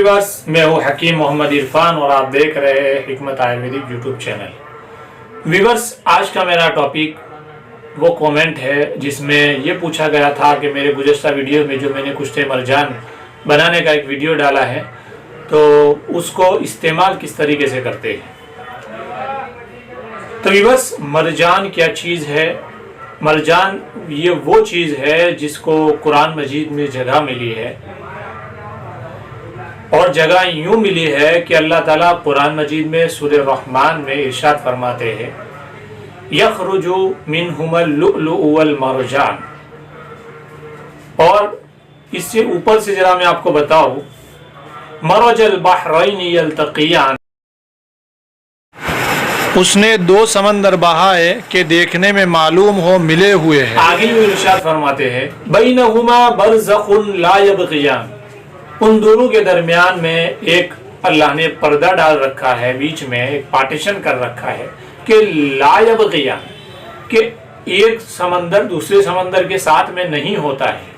Viewers, मैं हूँ हकीम मोहम्मद इरफान और आप देख रहे हैं हिकमत आयुर्वेदिक यूट्यूब चैनल। व्यूअर्स, आज का मेरा टॉपिक वो कमेंट है जिसमें ये पूछा गया था कि मेरे गुज़श्ता वीडियो में जो मैंने कुश्ते मरजान बनाने का एक वीडियो डाला है तो उसको इस्तेमाल किस तरीके से करते हैं। तो व्यूअर्स, मरजान क्या चीज़ है? मरजान ये वो चीज़ है जिसको कुरान मजीद में जगह मिली है, और जगह यूँ मिली है कि अल्लाह ताला कुरान मजीद में सूरह रहमान में इरशाद फरमाते हैं, यखरुजु मिनहुमुल लुअलुअ वल मरजान। और इससे ऊपर से जरा मैं आपको बताऊं, मरजल बहरैनि यल्तक़ियान, उसने दो समंदर बहाए कि देखने में मालूम हो मिले हुए हैं। आगे भी इरशाद फरमाते हैं, बैनहुमा बरज़ख़ुन ला यबग़ियान, उन दोनों के दरमियान में एक अल्लाह ने पर्दा डाल रखा है, बीच में एक पार्टीशन कर रखा है कि ला यबग़ियान, कि एक समंदर दूसरे समंदर के साथ में नहीं होता है।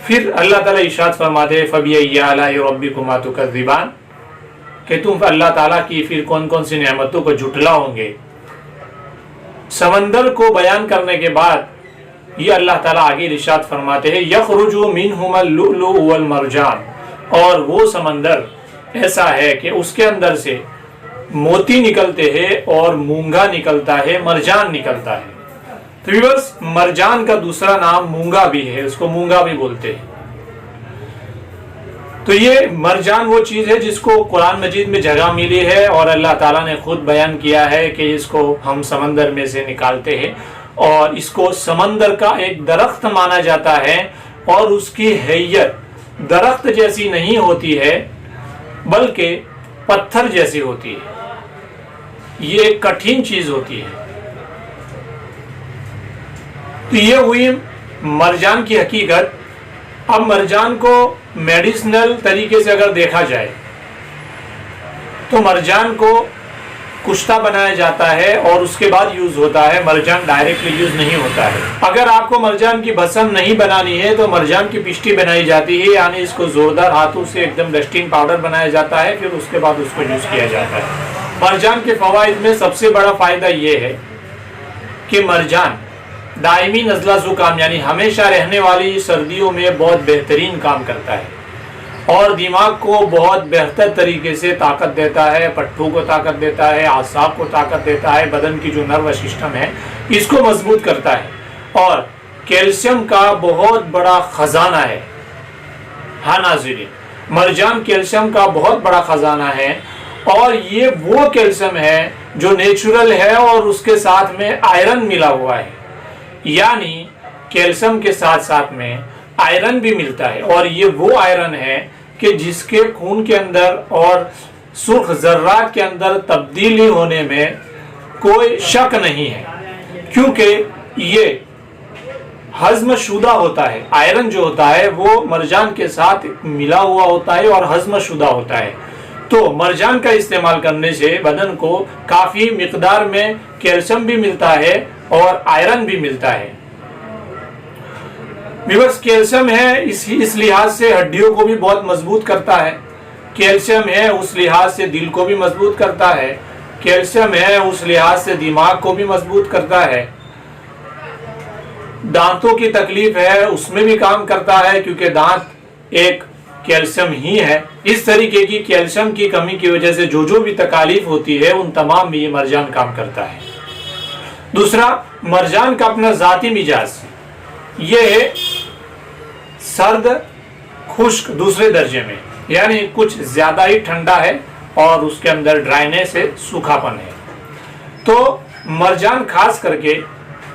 फिर अल्लाह ताला इरशाद फरमाते हैं, फ़बिअय्यि आलाइ रब्बिकुमा तुकज़्ज़िबान, कि तुम अल्लाह ताला की फिर कौन कौन सी नेमतों को झुटलाओगे। समंदर को बयान करने के बाद ये अल्लाह ताला आगे इरशाद फरमाते हैं, यखरुजु मिनहुमुल लुअलुअ वल मरजान, और वो समंदर ऐसा है कि उसके अंदर से मोती निकलते हैं और मूंगा निकलता है, मरजान निकलता है। तो व्यूअर्स, मरजान का दूसरा नाम मूंगा भी है, उसको मूंगा भी बोलते हैं। तो ये मरजान वो चीज़ है जिसको कुरान मजीद में जगह मिली है और अल्लाह ताला ने खुद बयान किया है कि इसको हम समंदर में से निकालते हैं, और इसको समंदर का एक दरख्त माना जाता है, और उसकी हैयत दरख्त जैसी नहीं होती है बल्कि पत्थर जैसी होती है। ये एक कठिन चीज होती है। तो ये हुई मरजान की हकीकत। अब मरजान को मेडिसिनल तरीके से अगर देखा जाए तो मरजान को कुश्ता बनाया जाता है और उसके बाद यूज होता है, मरजान डायरेक्टली यूज नहीं होता है। अगर आपको मरजान की भस्म नहीं बनानी है तो मरजान की पिष्टी बनाई जाती है, यानी इसको जोरदार हाथों से एकदम डस्टिंग पाउडर बनाया जाता है, फिर उसके बाद उसको यूज किया जाता है। मरजान के फवाइद में सबसे बड़ा फायदा ये है कि मरजान दायमी नज़ला ज़ुकाम यानी हमेशा रहने वाली सर्दियों में बहुत बेहतरीन काम करता है, और दिमाग को बहुत बेहतर तरीके से ताकत देता है, पट्टों को ताकत देता है, आसाब को ताकत देता है, बदन की जो नर्व सिस्टम है इसको मजबूत करता है, और कैल्शियम का बहुत बड़ा खजाना है। हाँ नाज़रीन, मरजान कैल्शियम का बहुत बड़ा खजाना है, और ये वो कैल्शियम है जो नेचुरल है और उसके साथ में आयरन मिला हुआ है, यानी कैल्शियम के साथ साथ में आयरन भी मिलता है, और ये वो आयरन है कि जिसके खून के अंदर और सुर्ख जर्रात के अंदर तब्दीली होने में कोई शक नहीं है, क्योंकि ये हजम शुदा होता है। आयरन जो होता है वो मरजान के साथ मिला हुआ होता है और हजम शुदा होता है। तो मरजान का इस्तेमाल करने से बदन को काफ़ी मिकदार में कैल्शियम भी मिलता है और आयरन भी मिलता है। व्यूअर्स, कैल्शियम है इस लिहाज से हड्डियों को भी बहुत मजबूत करता है, कैल्शियम है उस लिहाज से दिल को भी मजबूत करता है, कैल्शियम है उस लिहाज से दिमाग को भी मजबूत करता है, दांतों की तकलीफ है उसमें भी काम करता है, क्योंकि दांत एक कैल्शियम ही है। इस तरीके की कैल्शियम की कमी की वजह से जो भी तकालीफ होती है उन तमाम में ये मरजान काम करता है। दूसरा, मरजान का अपना जाती मिजाज, ये सर्द खुश्क दूसरे दर्जे में, यानी कुछ ज्यादा ही ठंडा है और उसके अंदर ड्राइनेस है, सूखापन है। तो मरजान खास करके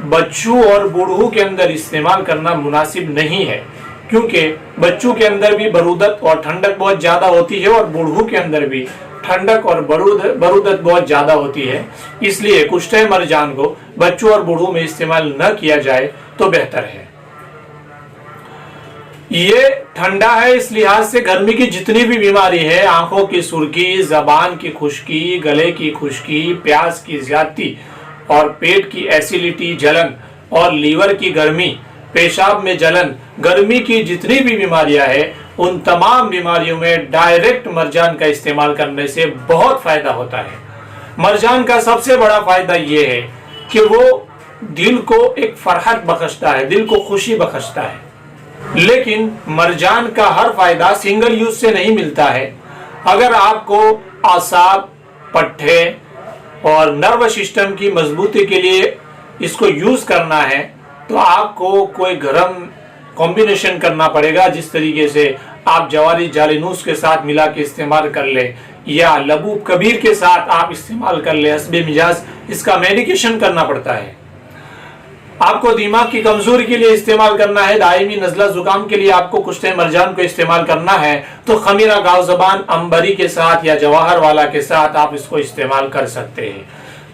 बच्चों और बूढ़ों के अंदर इस्तेमाल करना मुनासिब नहीं है, क्योंकि बच्चों के अंदर भी बरूदत और ठंडक बहुत ज्यादा होती है और बूढ़ों के अंदर भी ठंडक और बरूदत बहुत ज्यादा होती है। इसलिए कुश्ते मरजान को बच्चों और बूढ़ों में इस्तेमाल न किया जाए तो बेहतर है। ये ठंडा है इस लिहाज से गर्मी की जितनी भी बीमारी है, आंखों की सुर्खी, जबान की खुश्की, गले की खुश्की, प्यास की ज्यादती और पेट की एसिडिटी, जलन और लीवर की गर्मी, पेशाब में जलन, गर्मी की जितनी भी बीमारियां हैं उन तमाम बीमारियों में डायरेक्ट मरजान का इस्तेमाल करने से बहुत फायदा होता है। मरजान का सबसे बड़ा फायदा यह है कि वो दिल को एक फरहत बख्शता है, दिल को खुशी बख्शता है। लेकिन मरजान का हर फायदा सिंगल यूज से नहीं मिलता है। अगर आपको आसाब, पट्टे और नर्व सिस्टम की मजबूती के लिए इसको यूज करना है तो आपको कोई गर्म कॉम्बिनेशन करना पड़ेगा, जिस तरीके से आप जवारी जालिनूस के साथ मिला के इस्तेमाल कर ले या लबूब कबीर के साथ आप इस्तेमाल कर ले। हस्बे मिजाज इसका मेडिकेशन करना पड़ता है। आपको दिमाग की कमजोरी के लिए इस्तेमाल करना है, दायमी नज़ला जुकाम के लिए आपको कुश्ते मरजान को इस्तेमाल करना है तो खमीरा गाव ज़बान अंबरी के साथ या जवाहर वाला के साथ आप इसको इस्तेमाल कर सकते हैं।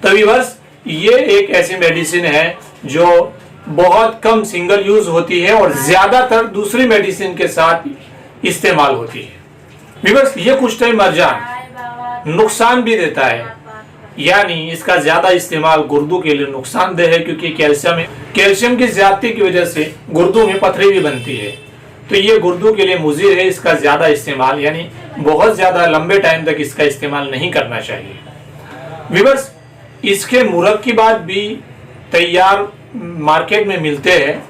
तो व्यूअर्स, ये एक ऐसी मेडिसिन है जो बहुत कम सिंगल यूज होती है और ज्यादातर दूसरी मेडिसिन के साथ इस्तेमाल होती है। व्यूअर्स, ये कुश्ते मरजान नुकसान भी देता है, यानी इसका ज्यादा इस्तेमाल गुर्दों के लिए नुकसानदेह है, क्योंकि कैल्शियम की ज्यादती की वजह से गुर्दों में पथरी भी बनती है। तो ये गुर्दों के लिए मुज़िर है इसका ज्यादा इस्तेमाल, यानी बहुत ज्यादा लंबे टाइम तक इसका इस्तेमाल नहीं करना चाहिए। व्यूअर्स, इसके मुरक्किबात भी तैयार मार्केट में मिलते हैं।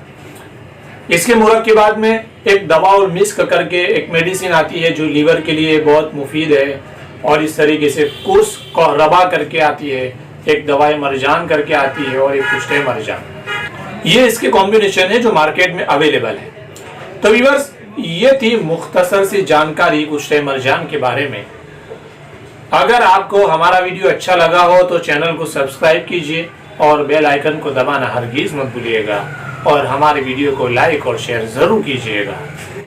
इसके मुरक्किबात में एक दवा और मिस्क करके एक मेडिसिन आती है जो लीवर के लिए बहुत मुफीद है, और इस तरीके से कुर्स कहरबा करके आती है, एक दवाई मरजान करके आती है और एक कुश्ते मरजान। ये इसके कॉम्बिनेशन है जो मार्केट में अवेलेबल है। तो व्यूअर्स, ये थी मुख्तसर सी जानकारी कुश्ते मरजान के बारे में। अगर आपको हमारा वीडियो अच्छा लगा हो तो चैनल को सब्सक्राइब कीजिए और बेल आइकन को दबाना हरगिज मत भूलिएगा, और हमारे वीडियो को लाइक और शेयर जरूर कीजिएगा।